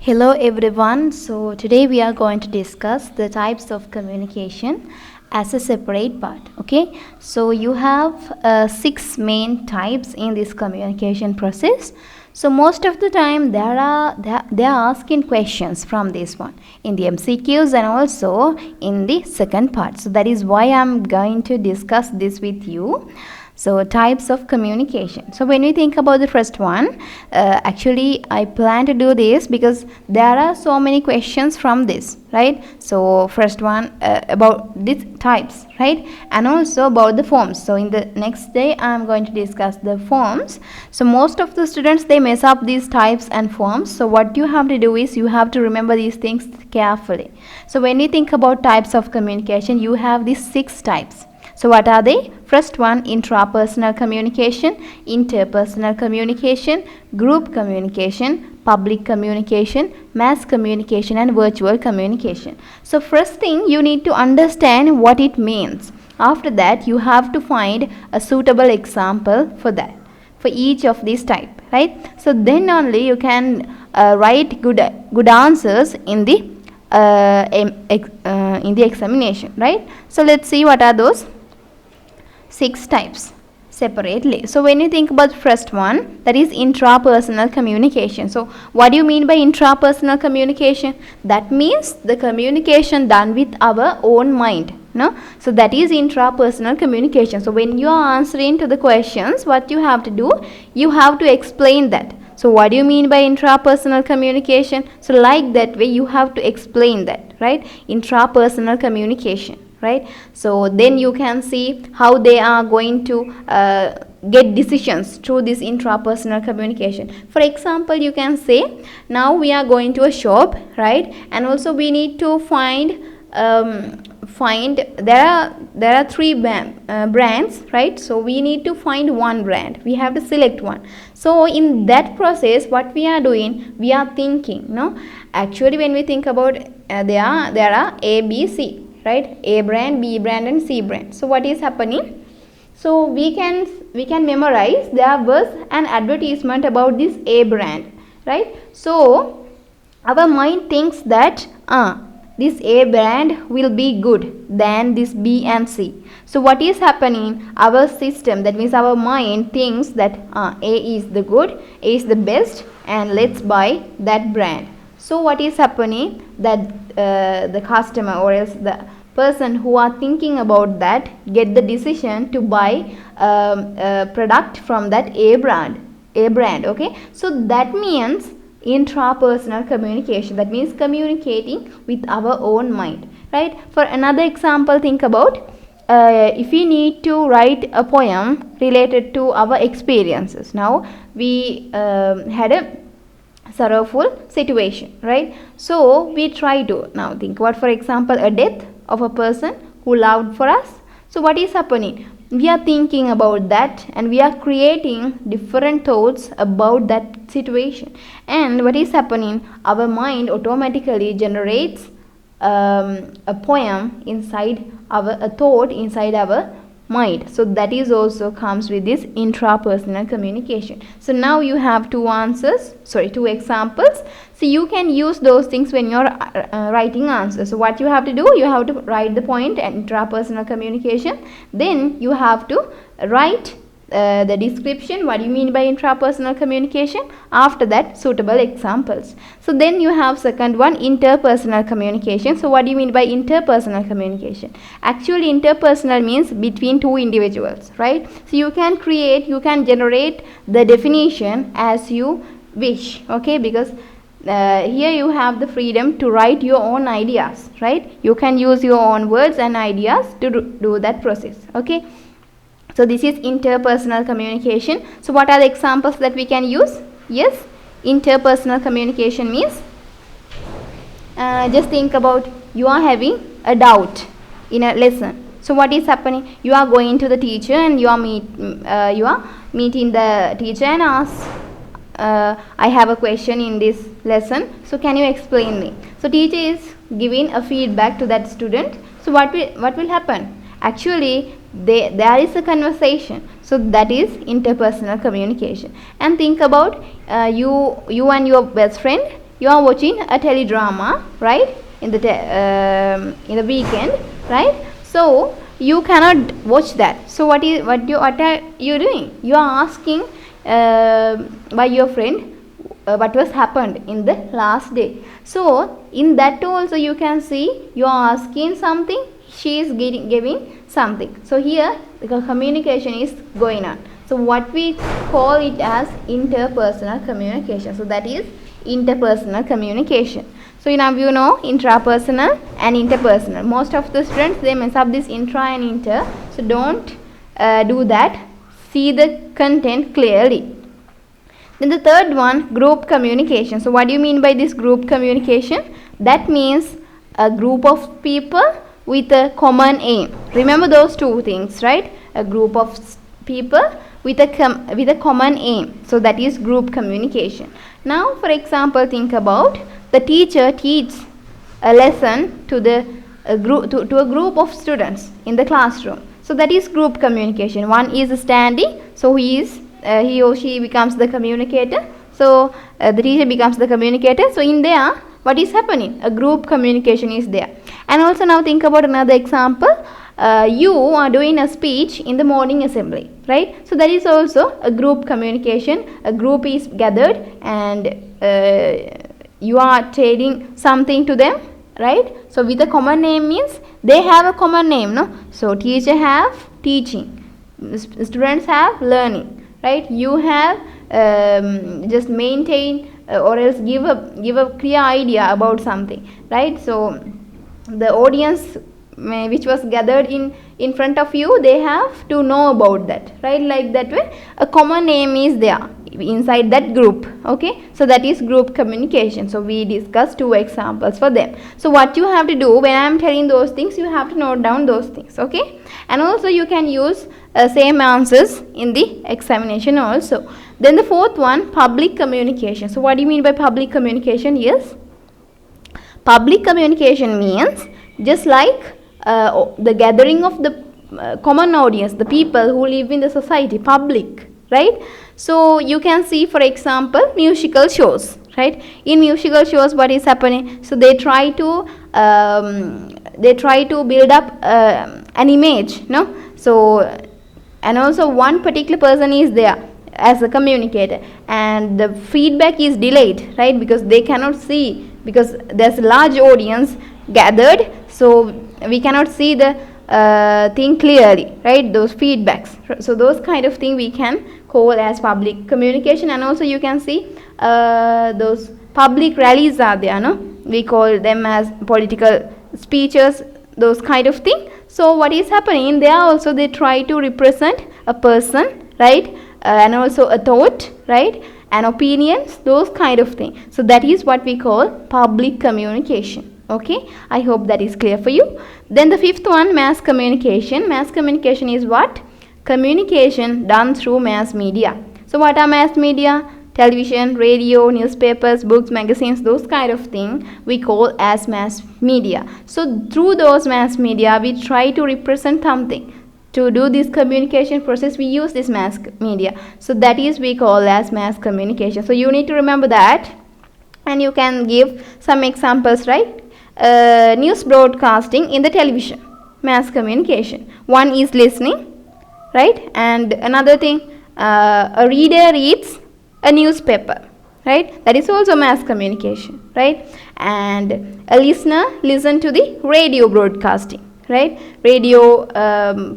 Hello everyone. So today we are going to discuss the types of communication as a separate part. Okay. So you have six main types in this communication process. So most of the time they are asking questions from this one in the MCQs and also in the second part. So that is why I am going to discuss this with you. So types of communication. So when we think about the first one, actually I plan to do this because there are so many questions from this, right? So first one about these types, right? And also about the forms. So in the next day I am going to discuss the forms. So most of the students, they mess up these types and forms. So what you have to do is you have to remember these things carefully. So when you think about types of communication, you have these six types. So what are they? First one, intrapersonal communication, interpersonal communication, group communication, public communication, mass communication, and virtual communication. So first thing, you need to understand what it means. After that, you have to find a suitable example for that, for each of these type, right? So then only you can write good answers in the examination, right? So let's see what are those six types separately. So when you think about the first one, that is intrapersonal communication. So what do you mean by intrapersonal communication? That means the communication done with our own mind. No? So that is intrapersonal communication. So when you are answering to the questions, what you have to do, you have to explain that. So what do you mean by intrapersonal communication? So like that way you have to explain that, right? Intrapersonal communication. Right? So then you can see how they are going to get decisions through this intrapersonal communication. For example, you can say, now we are going to a shop, right? And also we need to find there are three brands, right? So we need to find one brand. We have to select one. So in that process, what we are doing, we are thinking. No, actually, when we think about there are A, B, C. Right, A brand, B brand, and C brand. So what is happening? So we can memorize there was an advertisement about this A brand, right? So our mind thinks that this A brand will be good than this B and C. So what is happening? Our system, that means our mind, thinks that A is the good, A is the best, and let's buy that brand. So what is happening? That the customer or else the person who are thinking about that get the decision to buy a product from that A brand. Okay. So that means intrapersonal communication. That means communicating with our own mind. Right. For another example, think about if we need to write a poem related to our experiences. Now we had a sorrowful situation, right? So we try to now think about, for example, a death of a person who loved for us. So what is happening? We are thinking about that and we are creating different thoughts about that situation. And what is happening? Our mind automatically generates a poem inside a thought inside our mind. So that is also comes with this intrapersonal communication. So now you have two examples. So you can use those things when you're writing answers. So what you have to do, you have to write the point and intrapersonal communication. Then you have to write the description, what do you mean by intrapersonal communication? After that, suitable examples. So then you have second one, interpersonal communication. So what do you mean by interpersonal communication? Actually, interpersonal means between two individuals, right? So you can generate the definition as you wish, okay? Because here you have the freedom to write your own ideas, right? You can use your own words and ideas to do that process, okay? So this is interpersonal communication. So what are the examples that we can use? Yes, interpersonal communication means just think about, you are having a doubt in a lesson. So what is happening? You are going to the teacher and you are meeting the teacher and ask, I have a question in this lesson. So can you explain me? So teacher is giving a feedback to that student. So what will happen? Actually, there is a conversation. So that is interpersonal communication. And think about you and your best friend, you are watching a teledrama, right, in the weekend, right? So you cannot watch that. So what are you doing? You are asking by your friend what was happened in the last day. So in that also you can see you are asking something, she is giving something. So here the communication is going on. So what we call it as interpersonal communication. So that is interpersonal communication. So now you know intrapersonal and interpersonal. Most of the students, they mess up this intra and inter. So don't do that. See the content clearly. Then the third one, group communication. So what do you mean by this group communication? That means a group of people with a common aim. Remember those two things, right? A group of people with a common aim. So that is group communication. Now for example, think about the teacher teaches a lesson to a group of students in the classroom. So that is group communication. One is standing, so he or she becomes the communicator. So the teacher becomes the communicator. So in there, what is happening? A group communication is there. And also now think about another example. You are doing a speech in the morning assembly, right? So that is also a group communication. A group is gathered and you are telling something to them, right? So with a common name means they have a common name, no? So teacher have teaching, students have learning, right? You have just maintain or else give a clear idea about something, right? So the audience which was gathered in front of you, they have to know about that, right? Like that way a common name is there inside that group. Okay, so that is group communication. So we discussed two examples for them. So what you have to do when I am telling those things, you have to note down those things. Okay, and also you can use same answers in the examination also. Then the fourth one, public communication. So what do you mean by public communication? Yes, public communication means just like the gathering of the common audience, the people who live in the society, public, right? So you can see, for example, musical shows, right? In musical shows, what is happening? So they try to build up an image, no? So and also one particular person is there as a communicator, and the feedback is delayed, right? Because they cannot see, because there's a large audience gathered, so we cannot see the thing clearly, right? Those feedbacks. So those kind of thing we can call as public communication. And also you can see those public rallies are there, no? We call them as political speeches, those kind of thing. So what is happening there also, they try to represent a person, right? And also a thought, right? And opinions, those kind of thing. So that is what we call public communication. Okay, I hope that is clear for you. Then the fifth one, mass communication. Mass communication is what? Communication done through mass media. So what are mass media? Television, radio, newspapers, books, magazines, those kind of thing we call as mass media. So through those mass media, we try to represent something. To do this communication process, we use this mass media. So that is we call as mass communication. So you need to remember that, and you can give some examples, right? News broadcasting in the television, mass communication. One is listening, right? And another thing, a reader reads a newspaper, right? That is also mass communication, right? And a listener listens to the radio broadcasting, right? Radio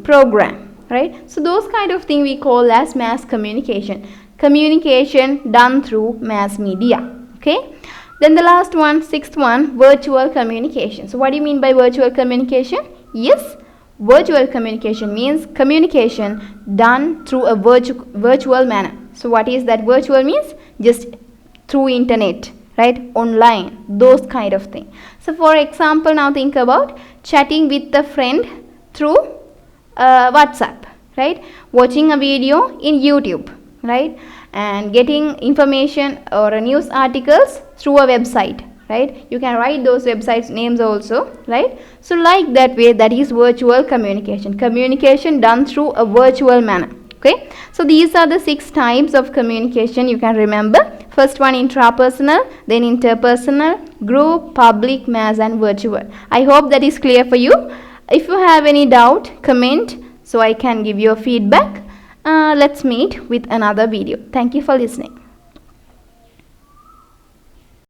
program, right? So those kind of thing we call as mass communication. Communication done through mass media. Okay. Then the last one, sixth one, virtual communication. So what do you mean by virtual communication? Yes, virtual communication means communication done through a virtual manner. So what is that virtual means? Just through internet, right? Online, those kind of thing. So for example, now think about chatting with a friend through WhatsApp, right? Watching a video in YouTube, right? And getting information or news articles through a website, right? You can write those websites names also, right? So like that way, that is virtual communication. Communication done through a virtual manner. Okay, so these are the 6 types of communication you can remember. First one intrapersonal, then interpersonal, group, public, mass and virtual. I hope that is clear for you. If you have any doubt, comment so I can give you a feedback. Let's meet with another video. Thank you for listening.